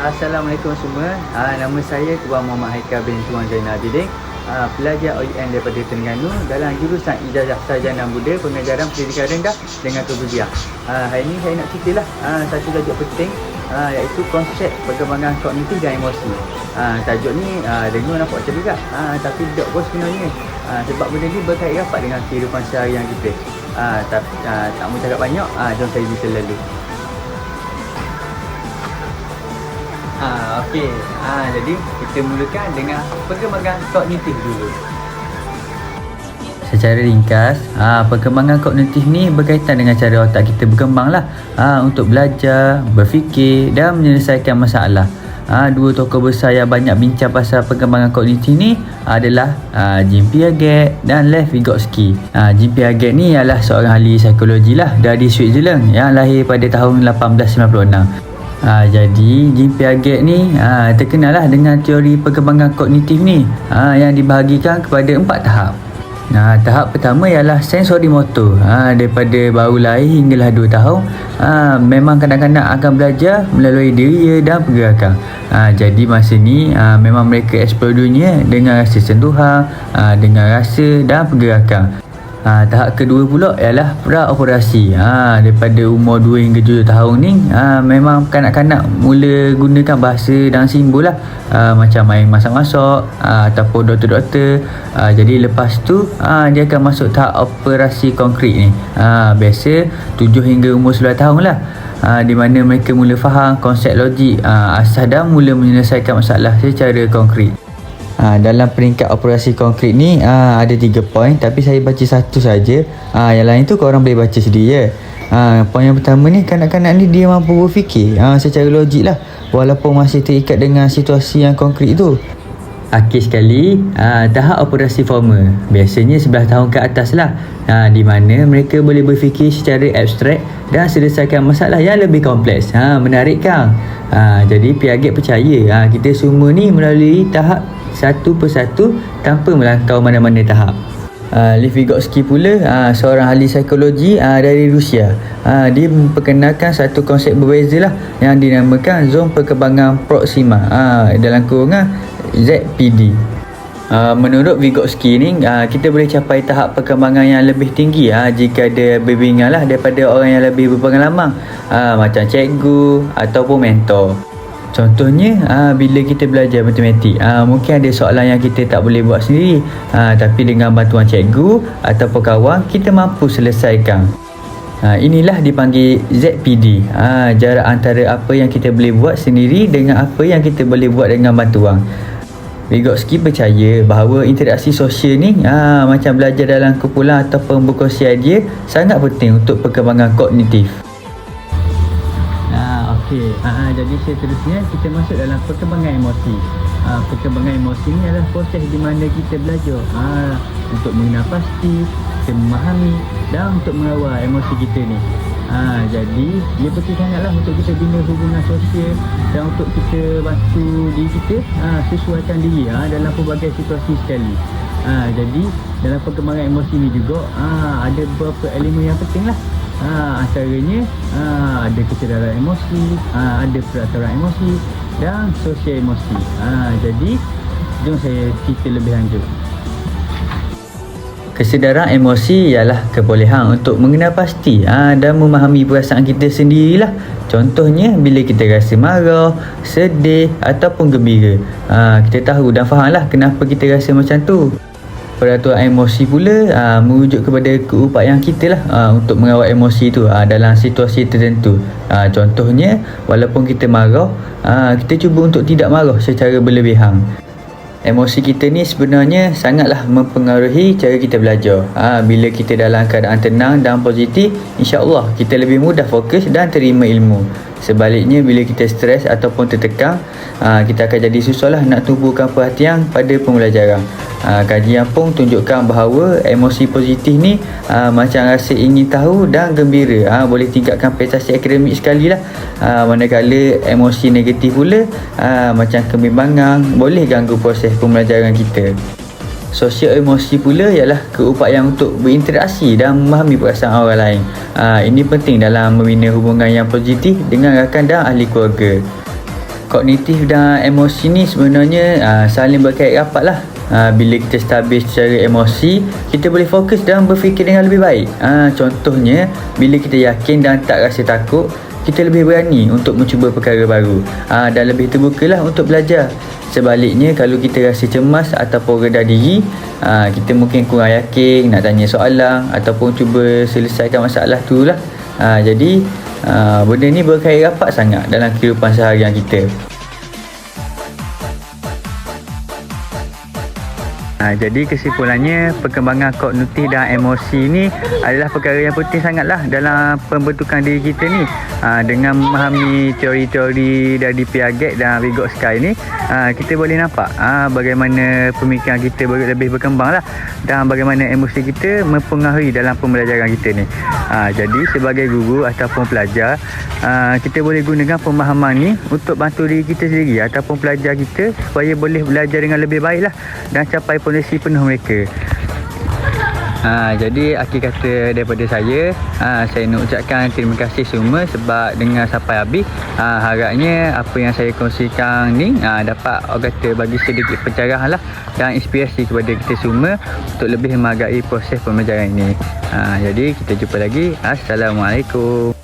Assalamualaikum semua. Nama saya Tuan Muhammad Haikal bin Tuan Zainal Abidin, pelajar OUN daripada Terengganu dalam jurusan Ijazah Sarjana Muda Pengajaran Pendidikan Rendah dengan Kebudian. Hari ini saya nak ceritalah satu tajuk penting, iaitu konsep perkembangan kognitif dan emosi. Tajuk ni dengar nampak macam juga, tapi tidak pun sebenarnya, sebab benda ni berkait rapat dengan kehidupan seharian kita. Tapi tak mau cakap banyak, jom saya beritahu lalu. Okey. Jadi kita mulakan dengan perkembangan kognitif dulu. Secara ringkas, perkembangan kognitif ni berkaitan dengan cara otak kita berkembang lah, untuk belajar, berfikir dan menyelesaikan masalah. Dua tokoh besar yang banyak bincang pasal perkembangan kognitif ni adalah Jim Piaget dan Lev Vygotsky. Jim Piaget ni adalah seorang ahli psikologi lah dari Switzerland yang lahir pada tahun 1896. Jadi Jim Piaget ni terkenal lah dengan teori perkembangan kognitif ni, yang dibahagikan kepada 4 tahap. Tahap pertama ialah sensori motor. Daripada baru lahir hinggalah 2 tahun, memang kanak-kanak akan belajar melalui diri dan pergerakan. Jadi masa ni memang mereka eksplor dunia dengan rasa sentuhan, dengan rasa dan pergerakan. Tahap kedua pula ialah pra-operasi. Daripada umur 2 hingga 7 tahun ni, memang kanak-kanak mula gunakan bahasa dan simbol lah, macam main masak-masak ataupun doktor-doktor. Jadi lepas tu dia akan masuk tahap operasi konkret ni. Biasa 7 hingga umur 11 tahun lah, di mana mereka mula faham konsep logik asas dan mula menyelesaikan masalah secara konkret. Dalam peringkat operasi konkret ni ada 3 poin, tapi saya baca satu saja. Yang lain tu korang boleh baca sendiri ya. Poin yang pertama ni, kanak-kanak ni dia mampu berfikir secara logik lah, walaupun masih terikat dengan situasi yang konkret tu. Akhir sekali, tahap operasi formal, biasanya 11 tahun ke atas lah, di mana mereka boleh berfikir secara abstrak dan selesaikan masalah yang lebih kompleks. Menarik kan? Jadi Piaget percaya kita semua ni melalui tahap satu persatu tanpa melangkau mana-mana tahap. Lev Vygotsky pula seorang ahli psikologi dari Rusia. Dia memperkenalkan satu konsep berbeza lah yang dinamakan zon perkembangan proksima, dalam kurungan ZPD. Menurut Vygotsky ni, kita boleh capai tahap perkembangan yang lebih tinggi jika ada bimbingan lah daripada orang yang lebih berpengalaman, macam cikgu ataupun mentor. Contohnya, bila kita belajar matematik, mungkin ada soalan yang kita tak boleh buat sendiri, tapi dengan bantuan cikgu ataupun kawan, kita mampu selesaikan. Inilah dipanggil ZPD, jarak antara apa yang kita boleh buat sendiri dengan apa yang kita boleh buat dengan bantuan. Vygotsky percaya bahawa interaksi sosial ni, macam belajar dalam kumpulan ataupun berkongsi idea, sangat penting untuk perkembangan kognitif. Jadi seterusnya kita masuk dalam perkembangan emosi. Perkembangan emosi ni adalah proses di mana kita belajar untuk mengenal pasti, kita memahami dan untuk mengawal emosi kita ni. Jadi dia penting sangatlah untuk kita bina hubungan sosial dan untuk kita bantu diri kita sesuaikan diri dalam pelbagai situasi sekali. Jadi dalam perkembangan emosi ni juga ada beberapa elemen yang penting lah. Antaranya ada kesedaran emosi, ada peraturan emosi dan sosial emosi. Jadi jom saya cerita lebih lanjut. Kesedaran emosi ialah kebolehan untuk mengenal pasti dan memahami perasaan kita sendirilah. Contohnya bila kita rasa marah, sedih ataupun gembira, kita tahu dan fahamlah kenapa kita rasa macam tu. Peraturan emosi pula merujuk kepada keupayaan kita lah untuk mengawal emosi tu dalam situasi tertentu. Contohnya, walaupun kita marah, kita cuba untuk tidak marah secara berlebihan. Emosi kita ni sebenarnya sangatlah mempengaruhi cara kita belajar. Bila kita dalam keadaan tenang dan positif, insya-Allah kita lebih mudah fokus dan terima ilmu. Sebaliknya, bila kita stres ataupun tertekan, kita akan jadi susah lah nak tumpukan perhatian pada pembelajaran. Kajian pun tunjukkan bahawa emosi positif ni macam rasa ingin tahu dan gembira boleh tingkatkan prestasi akademik sekali lah. Manakala emosi negatif pula macam kebimbangan boleh ganggu proses pembelajaran kita. Sosial emosi pula ialah keupayaan untuk berinteraksi dan memahami perasaan orang lain. Ini penting dalam membina hubungan yang positif dengan rakan dan ahli keluarga. Kognitif dan emosi ni sebenarnya saling berkait rapat lah. Bila kita stabil secara emosi, kita boleh fokus dan berfikir dengan lebih baik. Contohnya, bila kita yakin dan tak rasa takut, kita lebih berani untuk mencuba perkara baru dan lebih terbuka lah untuk belajar. Sebaliknya, kalau kita rasa cemas ataupun rendah diri, kita mungkin kurang yakin nak tanya soalan ataupun cuba selesaikan masalah tu lah. Jadi benda ni berkait rapat sangat dalam kehidupan seharian kita. Jadi kesimpulannya, perkembangan kognitif dan emosi ni adalah perkara yang penting sangatlah dalam pembentukan diri kita ni. Dengan memahami teori-teori dari Piaget dan Vygotsky ni, kita boleh nampak bagaimana pemikiran kita lebih berkembang lah, dan bagaimana emosi kita mempengaruhi dalam pembelajaran kita ni. Jadi sebagai guru ataupun pelajar, kita boleh gunakan pemahaman ni untuk bantu diri kita sendiri ataupun pelajar kita supaya boleh belajar dengan lebih baik lah dan capai potensi penuh mereka. Jadi akhir kata daripada saya nak ucapkan terima kasih semua sebab dengar sampai habis. Harapnya apa yang saya kongsikan ni dapat orang kata bagi sedikit pencerahan lah dan inspirasi kepada kita semua untuk lebih menghargai proses pembelajaran ini. Jadi kita jumpa lagi. Assalamualaikum.